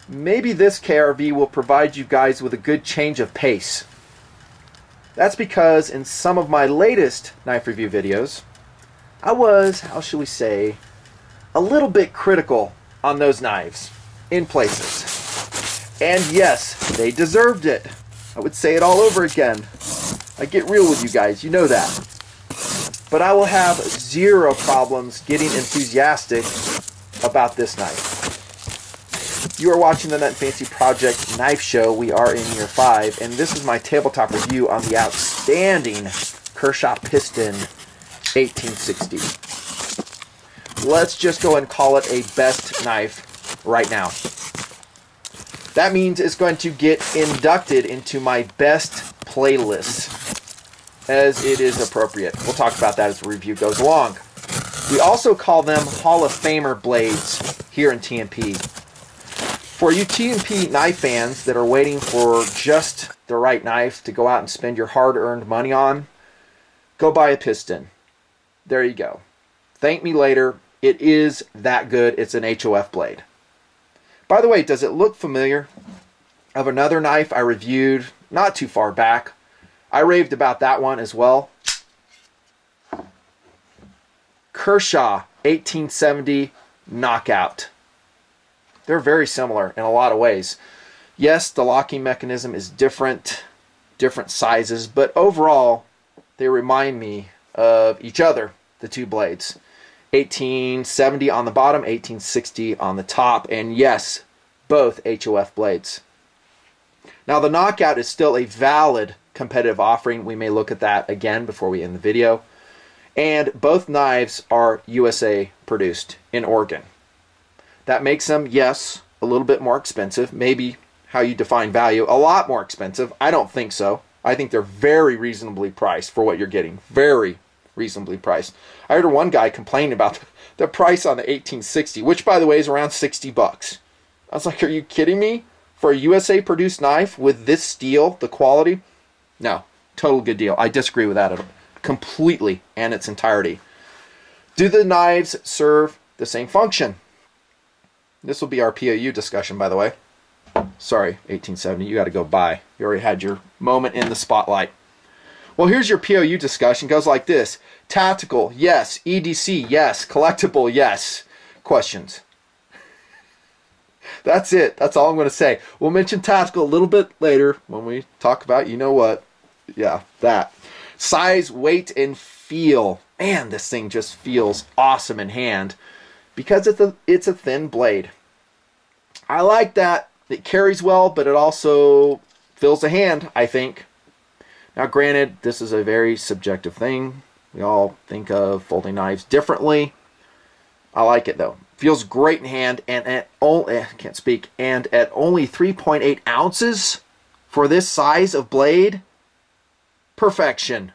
maybe this KRV will provide you guys with a good change of pace. That's because in some of my latest knife review videos, I was, how shall we say, a little bit critical on those knives in places. And yes, they deserved it. I would say it all over again. I get real with you guys, you know that. But I will have zero problems getting enthusiastic about this knife. You are watching the Nutnfancy Project Knife Show. We are in year 5, and this is my tabletop review on the outstanding Kershaw Piston 1860. Let's just go and call it a best knife right now. That means it's going to get inducted into my best playlist as it is appropriate. We'll talk about that as the review goes along. We also call them Hall of Famer blades here in TMP. For you TMP knife fans that are waiting for just the right knife to go out and spend your hard-earned money on, go buy a Piston. There you go. Thank me later. It is that good. It's an HOF blade. By the way, does it look familiar? Of another knife I reviewed not too far back. I raved about that one as well. Kershaw 1870 Knockout. They're very similar in a lot of ways. Yes, the locking mechanism is different sizes, but overall they remind me of each other, the two blades. 1870 on the bottom, 1860 on the top, and yes, both HOF blades. Now the Knockout is still a valid competitive offering. We may look at that again before we end the video. And both knives are USA produced in Oregon. That makes them, yes, a little bit more expensive. Maybe how you define value, a lot more expensive. I don't think so. I think they're very reasonably priced for what you're getting. Very reasonably priced. I heard one guy complain about the price on the 1860, which by the way is around 60 bucks. I was like, are you kidding me? For a USA produced knife with this steel, the quality? No, total good deal. I disagree with that completely and its entirety. Do the knives serve the same function? This will be our POU discussion, by the way. Sorry, 1870, you got to go by. You already had your moment in the spotlight. Well, here's your POU discussion. It goes like this. Tactical, yes. EDC, yes. Collectible, yes. Questions? That's it. That's all I'm going to say. We'll mention tactical a little bit later when we talk about, you know what. Yeah, that. Size, weight, and feel. Man, this thing just feels awesome in hand because it's a thin blade. I like that. It carries well, but it also fills the hand, I think. Now, granted, this is a very subjective thing. We all think of folding knives differently. I like it, though. Feels great in hand, and at only, can't speak, and at only 3.8 ounces for this size of blade, perfection.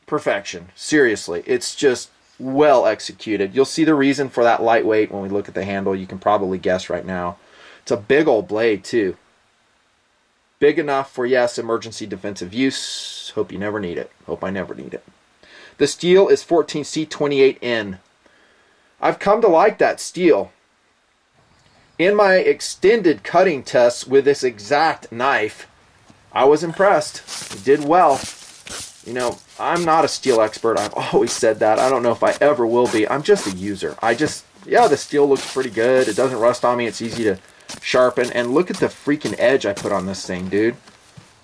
Perfection. Seriously, it's just well executed. You'll see the reason for that lightweight when we look at the handle. You can probably guess right now. It's a big old blade, too. Big enough for, yes, emergency defensive use. Hope you never need it. Hope I never need it. The steel is 14C28N. I've come to like that steel. In my extended cutting tests with this exact knife, I was impressed. It did well. You know, I'm not a steel expert. I've always said that. I don't know if I ever will be. I'm just a user. Yeah, the steel looks pretty good. It doesn't rust on me. It's easy to sharpen. And look at the freaking edge I put on this thing, dude.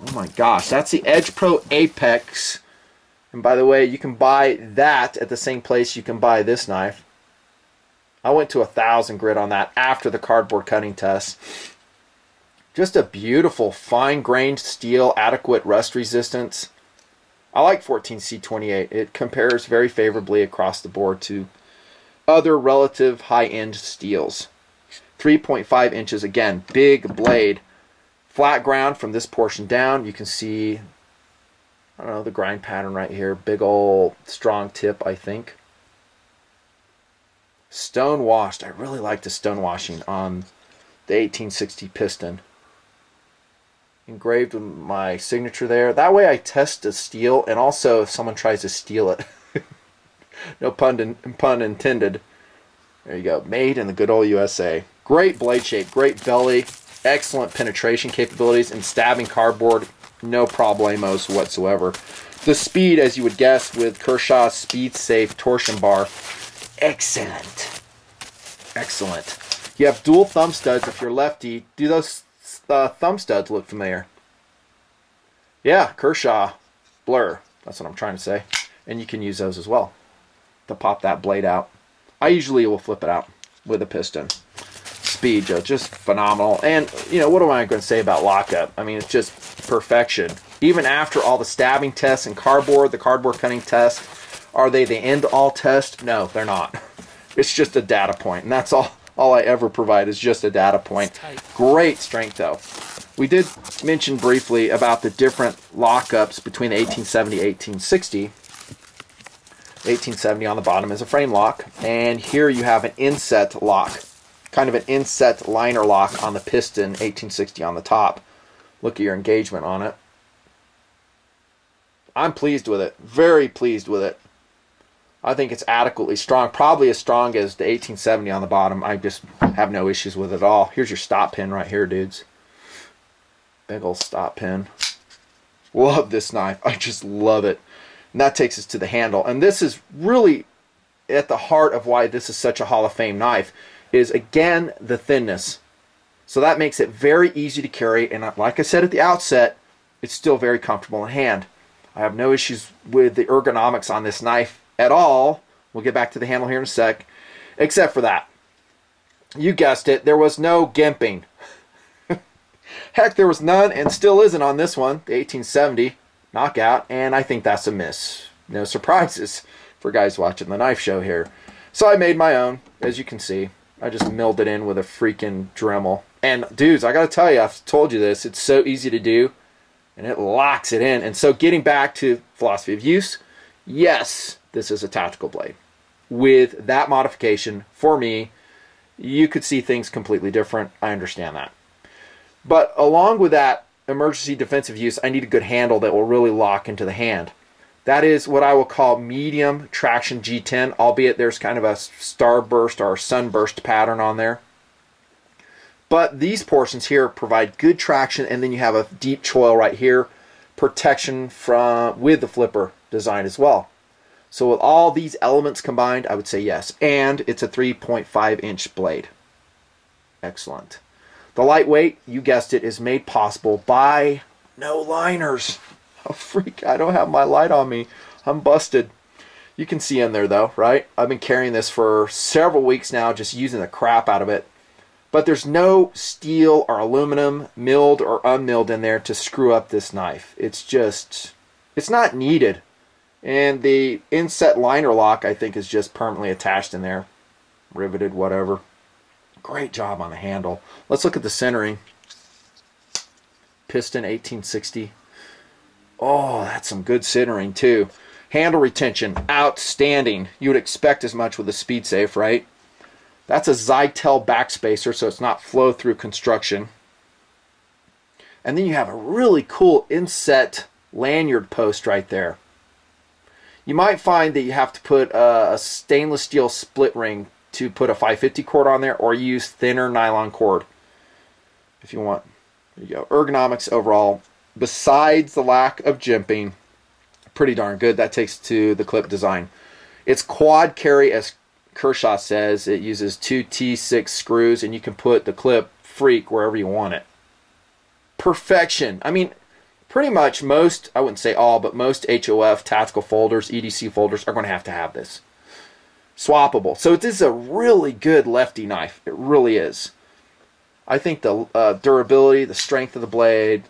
Oh my gosh. That's the Edge Pro Apex. And by the way, you can buy that at the same place you can buy this knife. I went to 1,000 grit on that after the cardboard cutting test. Just a beautiful, fine-grained steel, adequate rust resistance. I like 14C28. It compares very favorably across the board to other relative high-end steels. 3.5 inches, again, big blade. Flat ground from this portion down. You can see, I don't know, the grind pattern right here. Big old strong tip, I think. Stone washed. I really like the stone washing on the 1860 Piston. Engraved with my signature there. That way I test the steel, and also if someone tries to steal it. No pun intended. There you go. Made in the good old USA. Great blade shape, great belly, excellent penetration capabilities, and stabbing cardboard, no problemos whatsoever. The speed, as you would guess, with Kershaw's speed safe torsion bar, excellent. Excellent. You have dual thumb studs if you're lefty. Do those thumb studs look familiar? Yeah, Kershaw Blur. That's what I'm trying to say. And you can use those as well to pop that blade out. I usually will flip it out with a piston. Speed, just phenomenal. And, you know, what am I going to say about lockup? I mean, it's just perfection. Even after all the stabbing tests and cardboard, the cardboard cutting test, are they the end-all test? No, they're not. It's just a data point, and that's all I ever provide is just a data point. Great strength, though. We did mention briefly about the different lockups between the 1870 and 1860. 1870 on the bottom is a frame lock, and here you have an inset lock, kind of an inset liner lock on the piston, 1860 on the top. Look at your engagement on it. I'm pleased with it, very pleased with it. I think it's adequately strong, probably as strong as the 1870 on the bottom. I just have no issues with it at all. Here's your stop pin right here, dudes. Big old stop pin. Love this knife. I just love it. And that takes us to the handle. And this is really at the heart of why this is such a Hall of Fame knife, is again the thinness. So that makes it very easy to carry. And like I said at the outset, it's still very comfortable in hand. I have no issues with the ergonomics on this knife at all. We'll get back to the handle here in a sec. Except for that. You guessed it, there was no gimping. Heck, there was none and still isn't on this one, the 1870 knockout, and I think that's a miss. No surprises for guys watching the knife show here. So I made my own, as you can see. I just milled it in with a freaking Dremel. And dudes, I gotta tell you, I've told you this, it's so easy to do, and it locks it in. And so getting back to philosophy of use, yes, this is a tactical blade. With that modification, for me, you could see things completely different. I understand that. But along with that emergency defensive use, I need a good handle that will really lock into the hand. That is what I will call medium traction G10, albeit there's kind of a starburst or sunburst pattern on there. But these portions here provide good traction, and then you have a deep choil right here, protection from with the flipper design as well. So with all these elements combined, I would say yes. And it's a 3.5-inch blade. Excellent. The lightweight, you guessed it, is made possible by no liners. Oh, freak, I don't have my light on me. I'm busted. You can see in there, though, right? I've been carrying this for several weeks now, just using the crap out of it. But there's no steel or aluminum, milled or unmilled in there to screw up this knife. It's just, it's not needed. And the inset liner lock, I think, is just permanently attached in there. Riveted, whatever. Great job on the handle. Let's look at the centering. Piston 1860. Oh, that's some good centering too. Handle retention, outstanding. You would expect as much with a speed safe, right? That's a Zytel backspacer, so it's not flow-through construction. And then you have a really cool inset lanyard post right there. You might find that you have to put a stainless steel split ring to put a 550 cord on there, or use thinner nylon cord if you want. There you go. Ergonomics overall, besides the lack of jimping, pretty darn good. That takes to the clip design. It's quad carry, as Kershaw says. It uses 2 T6 screws, and you can put the clip freak wherever you want it. Perfection. I mean, pretty much most, I wouldn't say all, but most HOF tactical folders, EDC folders are going to have this. Swappable. So this is a really good lefty knife. It really is. I think the durability, the strength of the blade,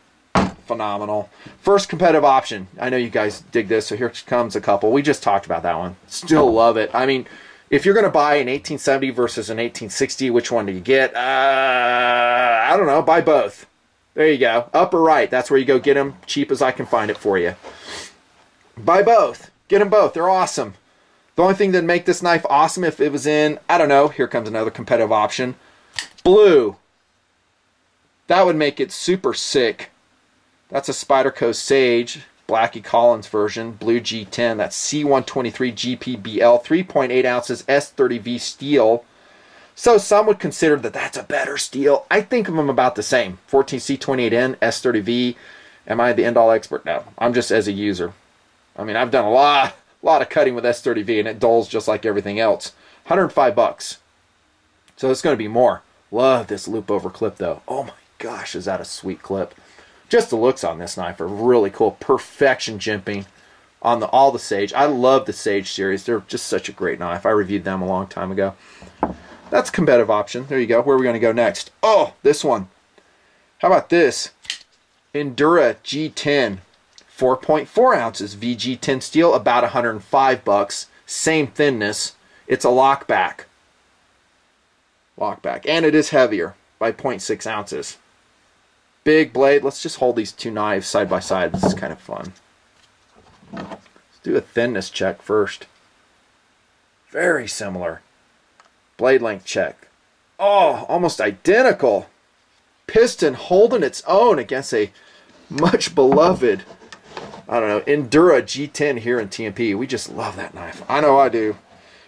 phenomenal. First competitive option. I know you guys dig this, so here comes a couple. We just talked about that one. Still love it. I mean, if you're going to buy an 1870 versus an 1860, which one do you get? I don't know. Buy both. There you go. Upper right. That's where you go get them. Cheap as I can find it for you. Buy both. Get them both. They're awesome. The only thing that'd make this knife awesome if it was in, I don't know, here comes another competitive option, blue. That would make it super sick. That's a Spyderco Sage, Blackie Collins version, blue G10. That's C123 GPBL, 3.8 ounces, S30V steel. So some would consider that that's a better steel. I think of them about the same. 14C28N, S30V. Am I the end-all expert? No. I'm just as a user. I mean, I've done a lot of cutting with S30V, and it dulls just like everything else. $105. So it's going to be more. Love this loop over clip, though. Oh my gosh, is that a sweet clip. Just the looks on this knife are really cool. Perfection jimping on all the Sage. I love the Sage series. They're just such a great knife. I reviewed them a long time ago. That's a competitive option. There you go. Where are we going to go next? Oh, this one. How about this? Endura G10. 4.4 ounces VG10 steel, about $105. Same thinness. It's a lockback. And it is heavier by 0.6 ounces. Big blade. Let's just hold these two knives side by side. This is kind of fun. Let's do a thinness check first. Very similar. Blade length check. Oh, almost identical. Piston holding its own against a much beloved, I don't know, Endura G10 here in TMP. We just love that knife. I know I do.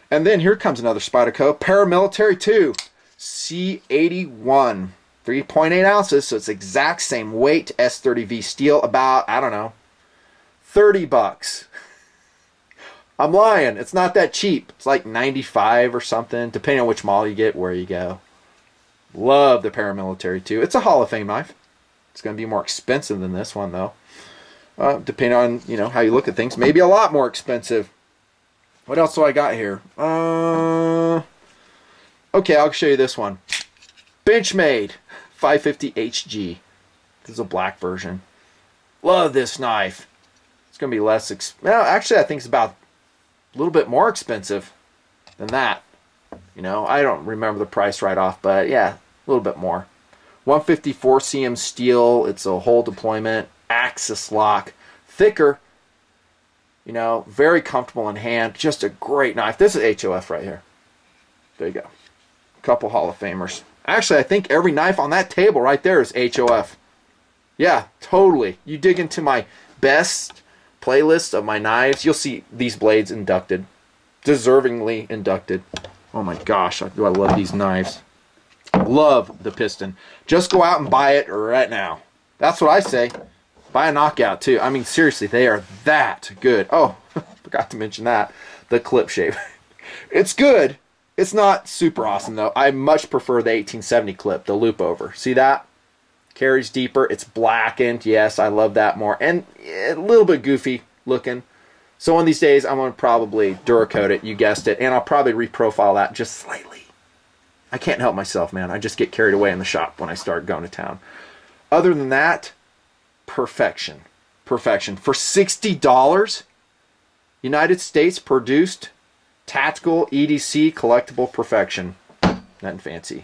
And then here comes another Spyderco Paramilitary 2 C81. 3.8 ounces, so it's exact same weight. S30V steel, about, I don't know, $30. I'm lying. It's not that cheap. It's like 95 or something, depending on which model you get, where you go. Love the Paramilitary 2. It's a Hall of Fame knife. It's going to be more expensive than this one, though. Depending on, you know, how you look at things. Maybe a lot more expensive. What else do I got here? Okay, I'll show you this one. Benchmade 550 HG. This is a black version. Love this knife. It's going to be less well, actually, I think it's about a little bit more expensive than that. You know, I don't remember the price right off, but yeah, a little bit more. 154 cm steel. It's a whole deployment. Axis lock. Thicker. You know, very comfortable in hand. Just a great knife. This is HOF right here. There you go. A couple Hall of Famers. Actually, I think every knife on that table right there is HOF. Yeah, totally. You dig into my best playlist of my knives, you'll see these blades inducted. Deservingly inducted. Oh my gosh, do I love these knives. Love the Piston. Just go out and buy it right now. That's what I say. Buy a Knockout too. I mean, seriously, they are that good. Oh, forgot to mention that. The clip shape. It's good. It's not super awesome though. I much prefer the 1870 clip, the loop over. See that? Carries deeper. It's blackened. Yes, I love that more. And a little bit goofy looking. So one of these days, I'm going to probably Duracoat it. You guessed it. And I'll probably reprofile that just slightly. I can't help myself, man. I just get carried away in the shop when I start going to town. Other than that, perfection. Perfection. For $60, United States produced tactical EDC collectible perfection. Nutnfancy.